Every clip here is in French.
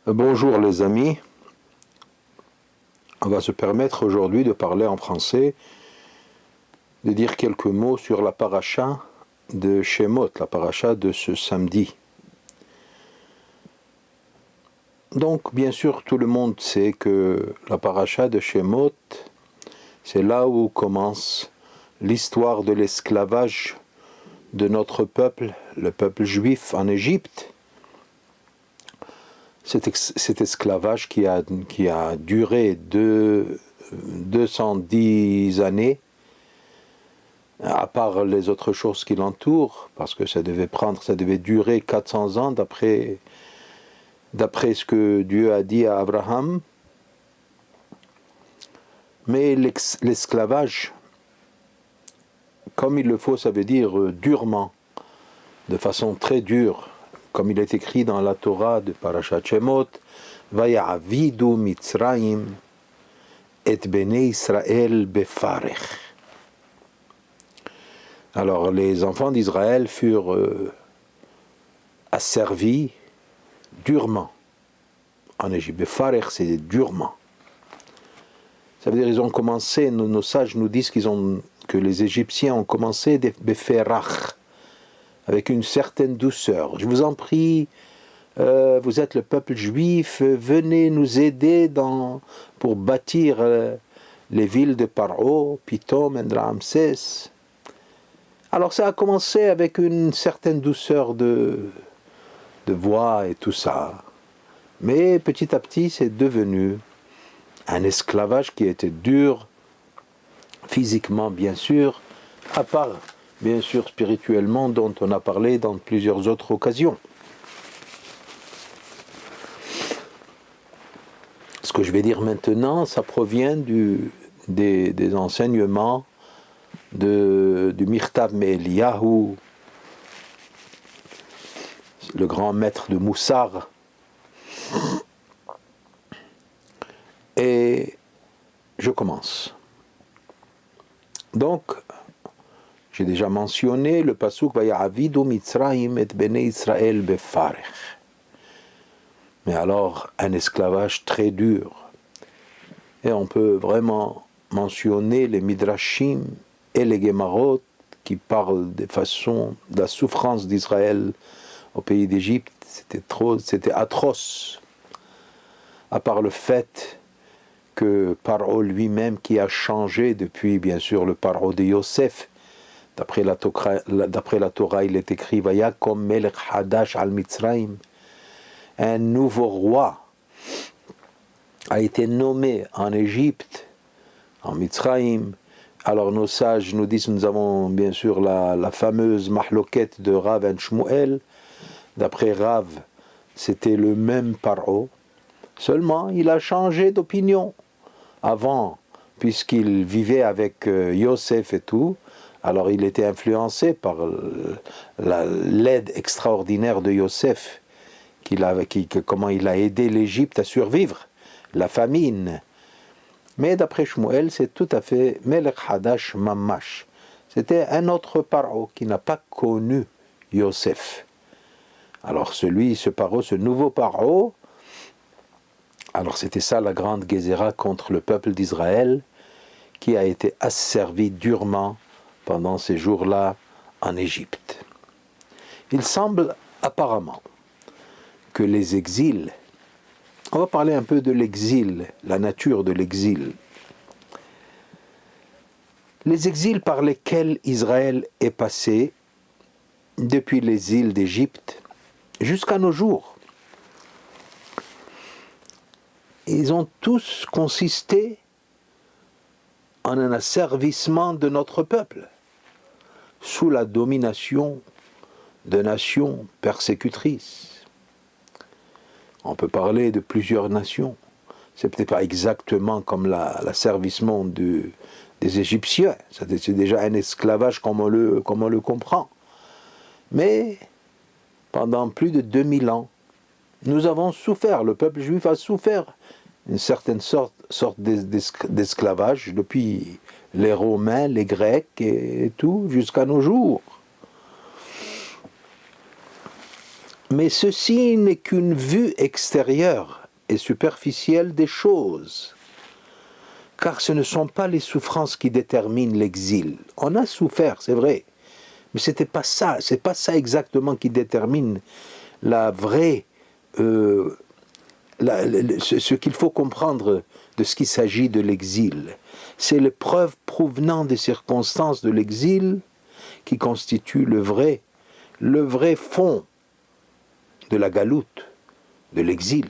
Bonjour les amis, on va se permettre aujourd'hui de parler en français, de dire quelques mots sur la paracha de Shemot, la paracha de ce samedi. Donc bien sûr tout le monde sait que la paracha de Shemot, c'est là où commence l'histoire de l'esclavage de notre peuple, le peuple juif en Égypte. Cet esclavage qui a duré 210 années, à part les autres choses qui l'entourent, parce que ça devait durer 400 ans d'après ce que Dieu a dit à Abraham. Mais l'esclavage, comme il le faut, ça veut dire durement, de façon très dure, comme il est écrit dans la Torah de Parashat Shemot, Vaya'avidu Mitzrayim et Bnei Israël befarech. Alors les enfants d'Israël furent asservis durement en Égypte. Befarech, c'est durement. Ça veut dire qu'ils ont commencé, nos sages nous disent que les Égyptiens ont commencé beferach, avec une certaine douceur. Je vous en prie, vous êtes le peuple juif, venez nous aider pour bâtir les villes de Paro, Pitom et Ramsès. Alors ça a commencé avec une certaine douceur de voix et tout ça. Mais petit à petit, c'est devenu un esclavage qui était dur, physiquement bien sûr, à part bien sûr spirituellement, dont on a parlé dans plusieurs autres occasions. Ce que je vais dire maintenant, ça provient des enseignements du Mirtav Me'Eliyahu, le grand maître de Moussar. Et je commence. Donc, j'ai déjà mentionné le pasuk Vaya'avidu Mitzrayim et Bnei Israël befarech. Mais alors, un esclavage très dur. Et on peut vraiment mentionner les Midrashim et les Gemarot qui parlent de la souffrance d'Israël au pays d'Égypte. C'était atroce. À part le fait que Paro lui-même, qui a changé depuis, bien sûr, le Paro de Yosef, d'après la Torah, il est écrit Vayakom Melech Hadash al Mitzrayim. Un nouveau roi a été nommé en Égypte, en Mitzrayim. Alors nos sages nous disent, nous avons bien sûr la fameuse mahloquette de Rav et Shmuel. D'après Rav, c'était le même Paro, seulement il a changé d'opinion. Avant, puisqu'il vivait avec Yosef et tout, alors il était influencé par l'aide extraordinaire de Yosef, comment il a aidé l'Égypte à survivre, la famine. Mais d'après Shmuel, c'est tout à fait Melech Hadash Mamash. C'était un autre Paro qui n'a pas connu Yosef. Alors ce nouveau Paro, alors c'était ça la grande Gézéra contre le peuple d'Israël, qui a été asservi durement pendant ces jours-là en Égypte. Il semble apparemment que les exils, on va parler un peu de l'exil, la nature de l'exil. Les exils par lesquels Israël est passé depuis les îles d'Égypte jusqu'à nos jours, ils ont tous consisté en un asservissement de notre peuple, sous la domination de nations persécutrices. On peut parler de plusieurs nations. C'est peut-être pas exactement comme l'asservissement des Égyptiens. C'est déjà un esclavage comme on le comprend. Mais pendant plus de 2000 ans, nous avons souffert, le peuple juif a souffert une certaine sorte d'esclavage depuis les Romains, les Grecs et tout, jusqu'à nos jours. Mais ceci n'est qu'une vue extérieure et superficielle des choses, car ce ne sont pas les souffrances qui déterminent l'exil. On a souffert, c'est vrai, mais c'est pas ça exactement qui détermine la vraie, ce qu'il faut comprendre de ce qu'il s'agit de l'exil. C'est l'épreuve provenant des circonstances de l'exil qui constitue le vrai fond de la galoute, de l'exil.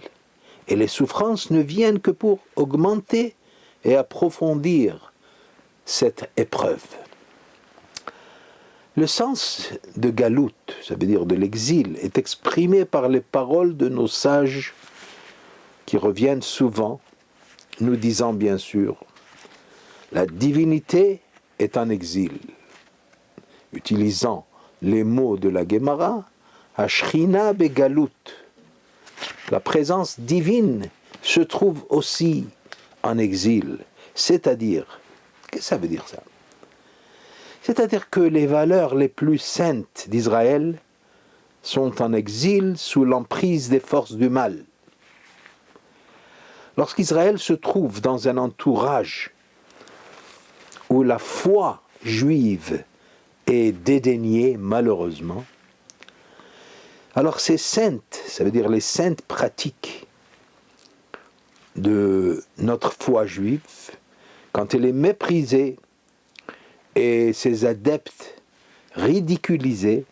Et les souffrances ne viennent que pour augmenter et approfondir cette épreuve. Le sens de galoute, ça veut dire de l'exil, est exprimé par les paroles de nos sages qui reviennent souvent, nous disant bien sûr, la divinité est en exil. Utilisant les mots de la Gemara, Ashrina begalout. La présence divine se trouve aussi en exil. C'est-à-dire, qu'est-ce que ça veut dire ça ? C'est-à-dire que les valeurs les plus saintes d'Israël sont en exil sous l'emprise des forces du mal. Lorsqu'Israël se trouve dans un entourage où la foi juive est dédaignée, malheureusement, alors ces saintes, ça veut dire les saintes pratiques de notre foi juive, quand elle est méprisée et ses adeptes ridiculisés,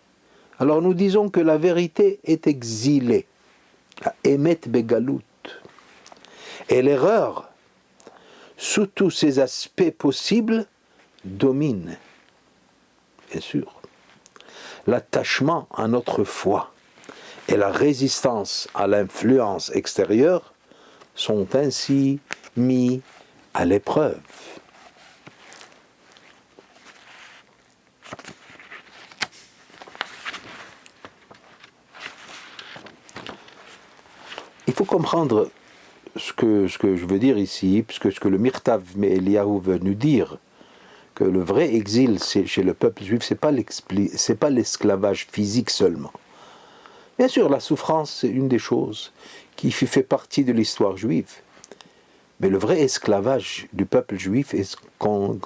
alors nous disons que la vérité est exilée, à Emet Begalout. Et l'erreur, sous tous ses aspects possibles, domine. Bien sûr. L'attachement à notre foi et la résistance à l'influence extérieure sont ainsi mis à l'épreuve. Il faut comprendre ce que je veux dire ici, puisque ce que le Mirtav Eliyahu veut nous dire, que le vrai exil chez le peuple juif, c'est pas l'esclavage physique seulement. Bien sûr, la souffrance, c'est une des choses qui fait partie de l'histoire juive. Mais le vrai esclavage du peuple juif est quand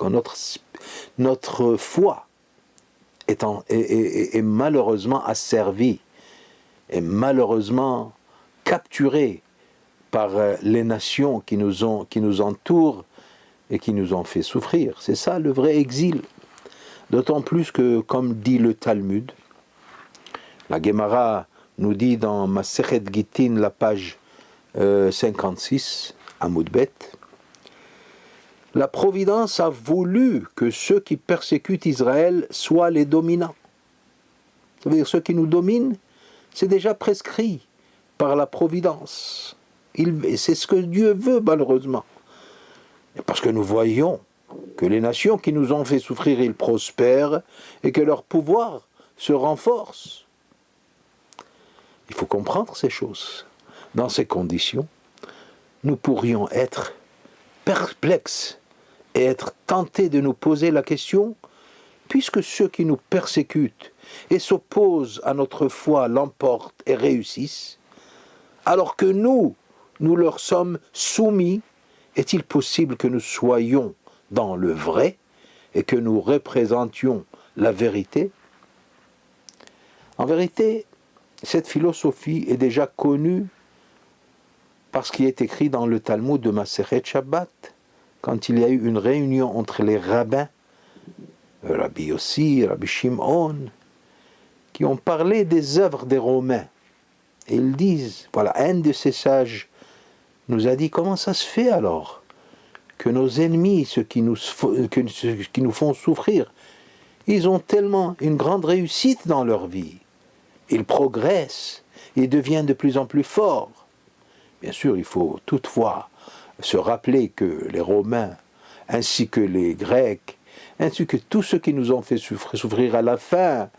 notre foi est malheureusement asservie, est malheureusement capturée par les nations qui nous entourent et qui nous ont fait souffrir. C'est ça le vrai exil. D'autant plus que, comme dit le Talmud, la Gemara nous dit dans Masechet Gittin, la page 56, Amud Bet, la Providence a voulu que ceux qui persécutent Israël soient les dominants. Ça veut dire ceux qui nous dominent, c'est déjà prescrit par la Providence. C'est ce que Dieu veut, malheureusement. Parce que nous voyons que les nations qui nous ont fait souffrir, ils prospèrent et que leur pouvoir se renforce. Il faut comprendre ces choses. Dans ces conditions, nous pourrions être perplexes et être tentés de nous poser la question, puisque ceux qui nous persécutent et s'opposent à notre foi l'emportent et réussissent, alors que nous leur sommes soumis, est-il possible que nous soyons dans le vrai et que nous représentions la vérité ? En vérité, cette philosophie est déjà connue parce qu'il est écrit dans le Talmud de Masechet Shabbat, quand il y a eu une réunion entre les rabbins, Rabbi Yossi, Rabbi Shimon, qui ont parlé des œuvres des Romains. Et ils disent, voilà, un de ces sages nous a dit, comment ça se fait alors que nos ennemis, ceux qui nous font souffrir, ils ont tellement une grande réussite dans leur vie. Ils progressent, ils deviennent de plus en plus forts. Bien sûr, il faut toutefois se rappeler que les Romains, ainsi que les Grecs, ainsi que tous ceux qui nous ont fait souffrir à la fin,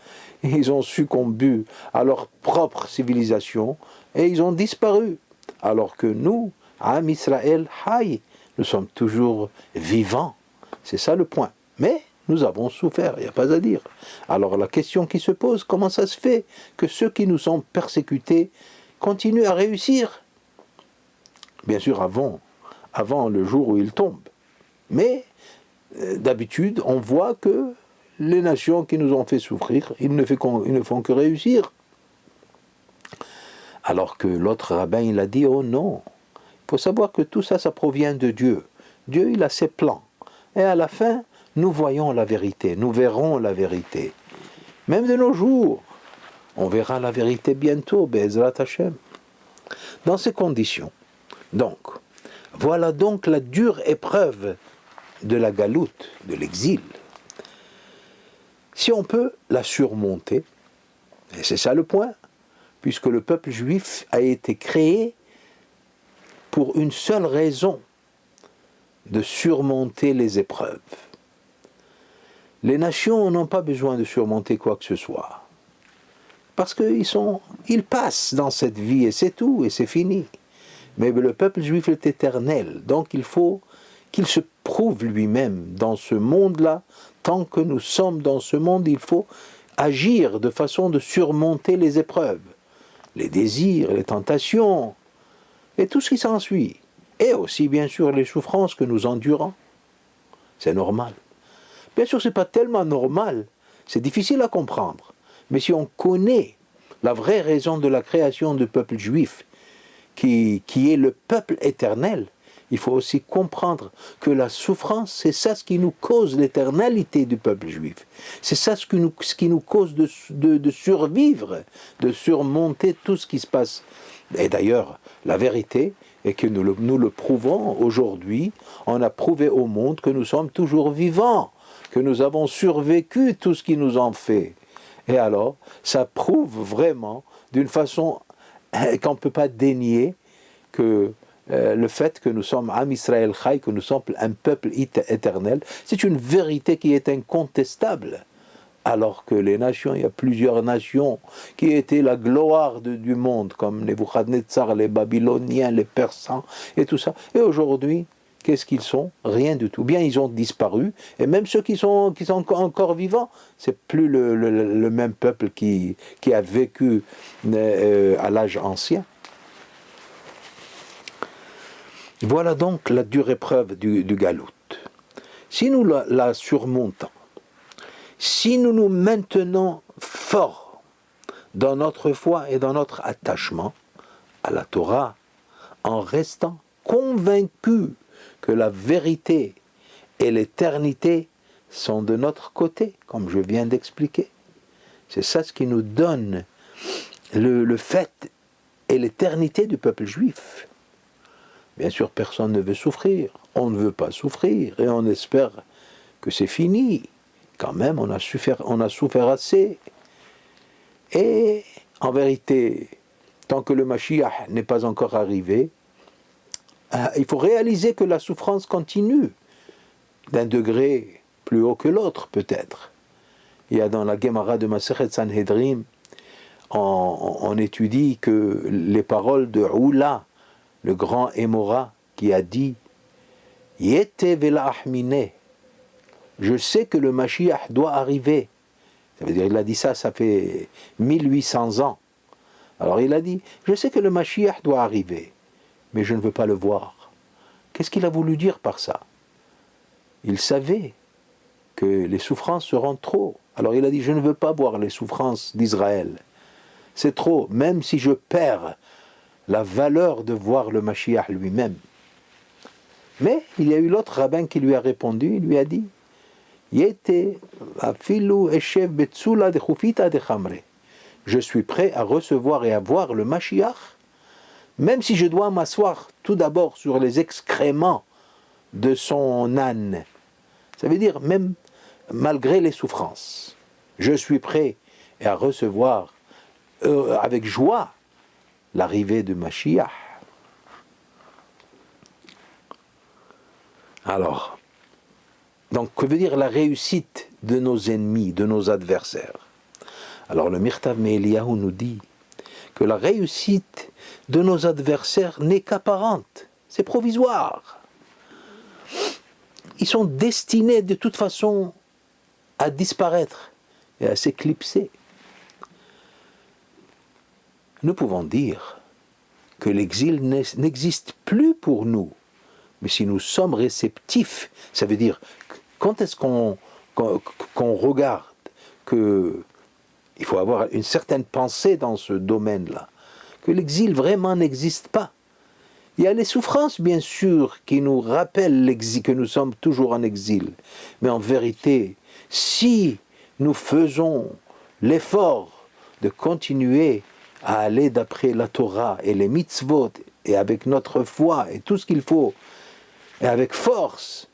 ils ont succombé à leur propre civilisation et ils ont disparu. Alors que nous, Am Israël Hay, nous sommes toujours vivants. C'est ça le point. Mais Nous avons souffert, il n'y a pas à dire. Alors la question qui se pose, comment ça se fait que ceux qui nous sont persécutés continuent à réussir? Bien sûr, avant le jour où ils tombent. Mais d'habitude, on voit que les nations qui nous ont fait souffrir, ils ne font que réussir. Alors que l'autre rabbin, il a dit, oh non, il faut savoir que tout ça, ça provient de Dieu. Dieu, il a ses plans. Et à la fin, nous voyons la vérité, nous verrons la vérité. Même de nos jours, on verra la vérité bientôt, Be'ezrat Hashem. Dans ces conditions, donc, voilà donc la dure épreuve de la galoute, de l'exil. Si on peut la surmonter, et c'est ça le point, puisque le peuple juif a été créé pour une seule raison, de surmonter les épreuves. Les nations n'ont pas besoin de surmonter quoi que ce soit, parce qu'ils passent dans cette vie et c'est tout, et c'est fini. Mais le peuple juif est éternel, donc il faut qu'il se prouve lui-même dans ce monde-là. Tant que nous sommes dans ce monde, il faut agir de façon de surmonter les épreuves, les désirs, les tentations, et tout ce qui s'ensuit. Et aussi, bien sûr, les souffrances que nous endurons. C'est normal. Bien sûr, ce n'est pas tellement normal, c'est difficile à comprendre. Mais si on connaît la vraie raison de la création du peuple juif, qui est le peuple éternel, il faut aussi comprendre que la souffrance, c'est ça ce qui nous cause l'éternalité du peuple juif. C'est ça ce qui nous cause de survivre, de surmonter tout ce qui se passe. Et d'ailleurs, la vérité est que nous le prouvons aujourd'hui. On a prouvé au monde que nous sommes toujours vivants, que nous avons survécu tout ce qui nous en fait. Et alors, ça prouve vraiment, d'une façon qu'on ne peut pas dénier, que le fait que nous sommes Am Israël Chai, que nous sommes un peuple éternel, c'est une vérité qui est incontestable. Alors que les nations, il y a plusieurs nations qui étaient la gloire du monde, comme Nebuchadnezzar, les Babyloniens, les Persans, et tout ça. Et aujourd'hui, qu'est-ce qu'ils sont? Rien du tout. Bien, ils ont disparu, et même ceux qui sont encore vivants, c'est plus le même peuple qui a vécu à l'âge ancien. Voilà donc la dure épreuve du galout. Si nous la surmontons, si nous nous maintenons forts dans notre foi et dans notre attachement à la Torah, en restant convaincus que la vérité et l'éternité sont de notre côté, comme je viens d'expliquer. C'est ça ce qui nous donne le fait et l'éternité du peuple juif. Bien sûr, personne ne veut souffrir, on ne veut pas souffrir, et on espère que c'est fini. Quand même, on a souffert assez. Et en vérité, tant que le Mashiach n'est pas encore arrivé, il faut réaliser que la souffrance continue, d'un degré plus haut que l'autre peut-être. Il y a dans la Gemara de Masechet Sanhedrin, on étudie que les paroles de Oula, le grand Émora, qui a dit « Yete vela ahmine » je sais que le Mashiach doit arriver. Ça veut dire, il a dit ça fait 1800 ans. Alors il a dit, je sais que le Mashiach doit arriver, mais je ne veux pas le voir. Qu'est-ce qu'il a voulu dire par ça? Il savait que les souffrances seront trop. Alors il a dit, je ne veux pas voir les souffrances d'Israël. C'est trop, même si je perds la valeur de voir le Mashiach lui-même. Mais il y a eu l'autre rabbin qui lui a répondu, il lui a dit, je suis prêt à recevoir et à voir le Mashiach, même si je dois m'asseoir tout d'abord sur les excréments de son âne. Ça veut dire même malgré les souffrances. Je suis prêt à recevoir avec joie l'arrivée du Mashiach. Alors, donc, que veut dire la réussite de nos ennemis, de nos adversaires? Alors, le Mirtav Me'Eliyahu nous dit que la réussite de nos adversaires n'est qu'apparente, c'est provisoire. Ils sont destinés de toute façon à disparaître et à s'éclipser. Nous pouvons dire que l'exil n'existe plus pour nous, mais si nous sommes réceptifs, ça veut dire, quand est-ce qu'on regarde qu'il faut avoir une certaine pensée dans ce domaine-là, que l'exil vraiment n'existe pas. Il y a les souffrances, bien sûr, qui nous rappellent l'exil, que nous sommes toujours en exil. Mais en vérité, si nous faisons l'effort de continuer à aller d'après la Torah et les mitzvot, et avec notre foi et tout ce qu'il faut, et avec force,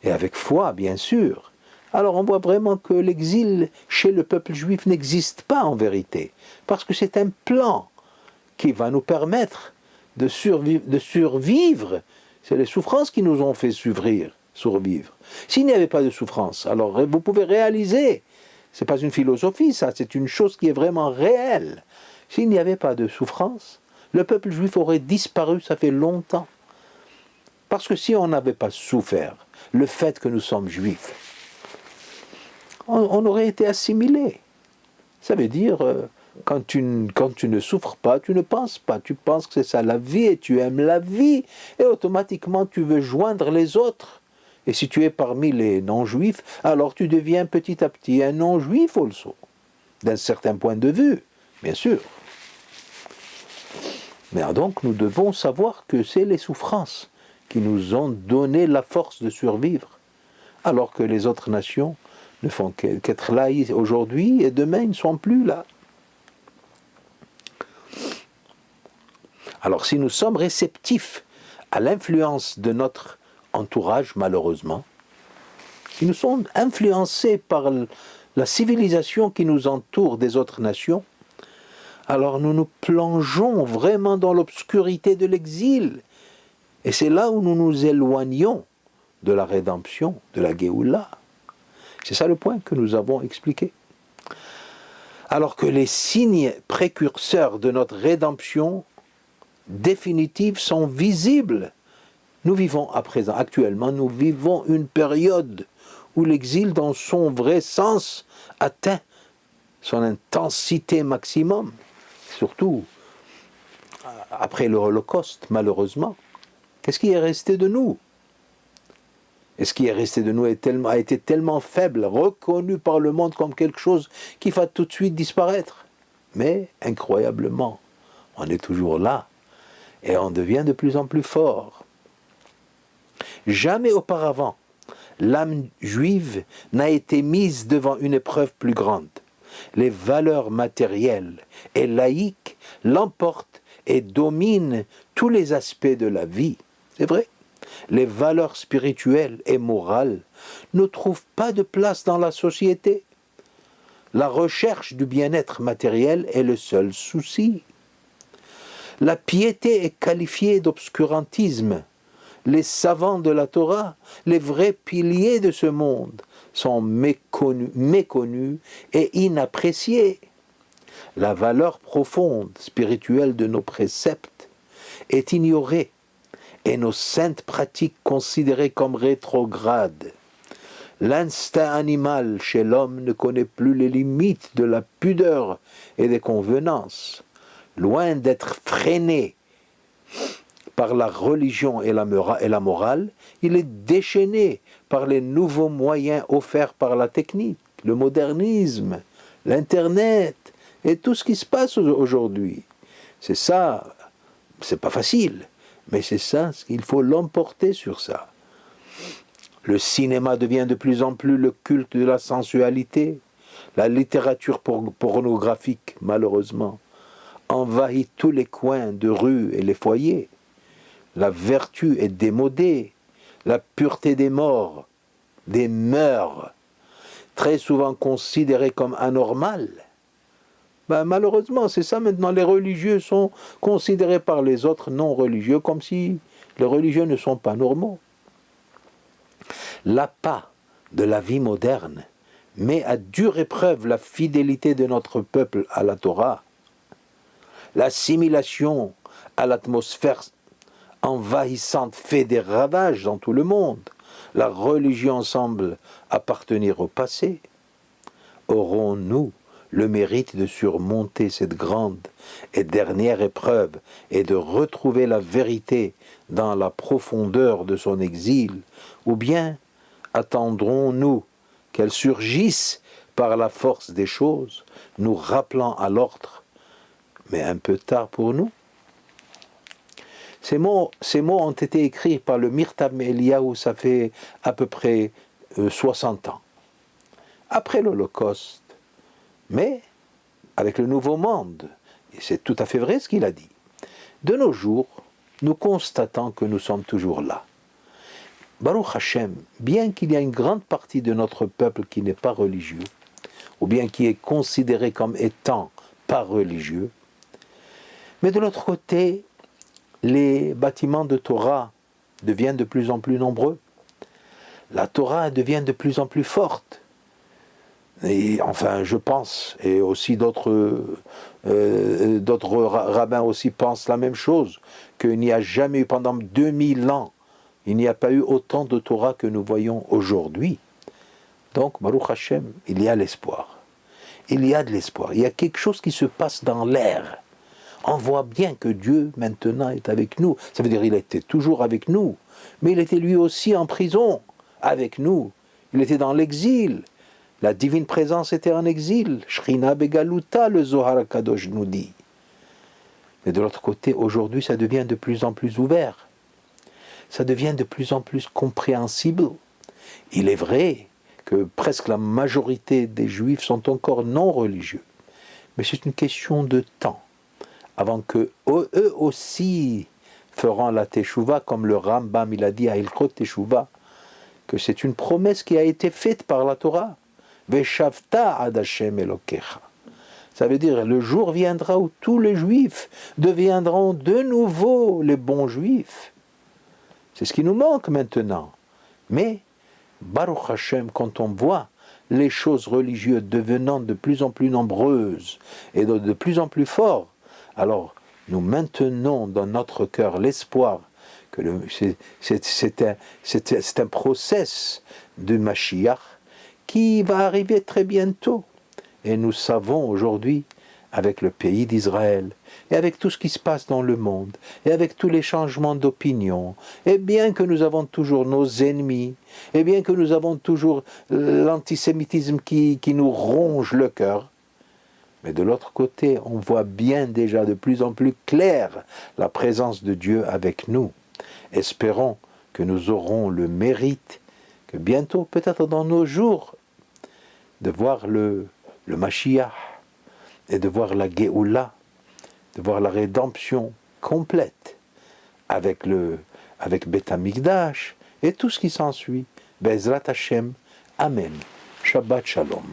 et avec foi, bien sûr, alors on voit vraiment que l'exil chez le peuple juif n'existe pas en vérité, parce que c'est un plan qui va nous permettre de survivre. C'est les souffrances qui nous ont fait survivre. S'il n'y avait pas de souffrance, alors vous pouvez réaliser, ce n'est pas une philosophie ça, c'est une chose qui est vraiment réelle. S'il n'y avait pas de souffrance, le peuple juif aurait disparu, ça fait longtemps. Parce que si on n'avait pas souffert le fait que nous sommes juifs, on aurait été assimilés. Ça veut dire, quand tu ne souffres pas, tu ne penses pas. Tu penses que c'est ça la vie et tu aimes la vie. Et automatiquement, tu veux joindre les autres. Et si tu es parmi les non-juifs, alors tu deviens petit à petit un non-juif also. D'un certain point de vue, bien sûr. Mais donc, nous devons savoir que c'est les souffrances qui nous ont donné la force de survivre. Alors que les autres nations ne font qu'être là aujourd'hui et demain ils ne sont plus là. Alors si nous sommes réceptifs à l'influence de notre entourage, malheureusement, si nous sommes influencés par la civilisation qui nous entoure des autres nations, alors nous nous plongeons vraiment dans l'obscurité de l'exil. Et c'est là où nous nous éloignons de la rédemption, de la Géoula. C'est ça le point que nous avons expliqué. Alors que les signes précurseurs de notre rédemption définitive sont visibles. Nous vivons à présent, actuellement, nous vivons une période où l'exil dans son vrai sens atteint son intensité maximum, surtout après le Holocauste, malheureusement. Qu'est-ce qui est resté de nous ? Et ce qui est resté de nous a été tellement faible, reconnu par le monde comme quelque chose qui va tout de suite disparaître. Mais, incroyablement, on est toujours là et on devient de plus en plus fort. Jamais auparavant, l'âme juive n'a été mise devant une épreuve plus grande. Les valeurs matérielles et laïques l'emportent et dominent tous les aspects de la vie. C'est vrai. Les valeurs spirituelles et morales ne trouvent pas de place dans la société. La recherche du bien-être matériel est le seul souci. La piété est qualifiée d'obscurantisme. Les savants de la Torah, les vrais piliers de ce monde, sont méconnus et inappréciés. La valeur profonde, spirituelle de nos préceptes est ignorée et nos saintes pratiques considérées comme rétrogrades. L'instinct animal chez l'homme ne connaît plus les limites de la pudeur et des convenances. Loin d'être freiné par la religion et la morale, il est déchaîné par les nouveaux moyens offerts par la technique, le modernisme, l'Internet et tout ce qui se passe aujourd'hui. C'est ça, c'est pas facile, mais c'est ça, il faut l'emporter sur ça. Le cinéma devient de plus en plus le culte de la sensualité. La littérature pornographique, malheureusement, envahit tous les coins de rue et les foyers. La vertu est démodée. La pureté des morts, des mœurs, très souvent considérée comme anormale. Malheureusement, c'est ça maintenant. Les religieux sont considérés par les autres non-religieux comme si les religieux ne sont pas normaux. L'appât de la vie moderne met à dure épreuve la fidélité de notre peuple à la Torah. L'assimilation à l'atmosphère envahissante fait des ravages dans tout le monde. La religion semble appartenir au passé. aurons-nous le mérite de surmonter cette grande et dernière épreuve et de retrouver la vérité dans la profondeur de son exil, ou bien attendrons-nous qu'elle surgisse par la force des choses, nous rappelant à l'ordre, mais un peu tard pour nous? Ces mots ont été écrits par le Mirtam Eliyahu, ça fait à peu près 60 ans, après l'Holocauste, mais avec le Nouveau Monde. Et c'est tout à fait vrai ce qu'il a dit. De nos jours, nous constatons que nous sommes toujours là. Baruch Hashem, bien qu'il y a une grande partie de notre peuple qui n'est pas religieux, ou bien qui est considéré comme étant pas religieux, mais de l'autre côté, les bâtiments de Torah deviennent de plus en plus nombreux. La Torah devient de plus en plus forte. Et enfin, je pense, et aussi d'autres rabbins aussi pensent la même chose, qu'il n'y a jamais eu pendant 2000 ans, il n'y a pas eu autant de Torah que nous voyons aujourd'hui. Donc, Baruch Hashem, il y a l'espoir. Il y a de l'espoir. Il y a quelque chose qui se passe dans l'air. On voit bien que Dieu, maintenant, est avec nous. Ça veut dire qu'il était toujours avec nous. Mais il était lui aussi en prison, avec nous. Il était dans l'exil. La divine présence était en exil. Shrina Begaluta, le Zohar Kadosh nous dit. Mais de l'autre côté, aujourd'hui, ça devient de plus en plus ouvert. Ça devient de plus en plus compréhensible. Il est vrai que presque la majorité des Juifs sont encore non religieux. Mais c'est une question de temps, avant que eux aussi feront la Teshuvah, comme le Rambam il a dit à Hilchot Teshuvah, que c'est une promesse qui a été faite par la Torah. Veshavta ad Hashem Elokecha. Ça veut dire, le jour viendra où tous les Juifs deviendront de nouveau les bons Juifs. C'est ce qui nous manque maintenant. Mais, Baruch Hashem, quand on voit les choses religieuses devenant de plus en plus nombreuses et de plus en plus fortes, alors nous maintenons dans notre cœur l'espoir que c'est un process de Mashiach qui va arriver très bientôt. Et nous savons aujourd'hui, avec le pays d'Israël, et avec tout ce qui se passe dans le monde, et avec tous les changements d'opinion, et bien que nous avons toujours nos ennemis, et bien que nous avons toujours l'antisémitisme qui nous ronge le cœur, mais de l'autre côté, on voit bien déjà de plus en plus clair la présence de Dieu avec nous. Espérons que nous aurons le mérite, que bientôt, peut-être dans nos jours, de voir le Mashiach, et de voir la Géoula, de voir la rédemption complète, avec Beth Amikdash, et tout ce qui s'ensuit. Bezrat Hashem. Amen. Shabbat Shalom.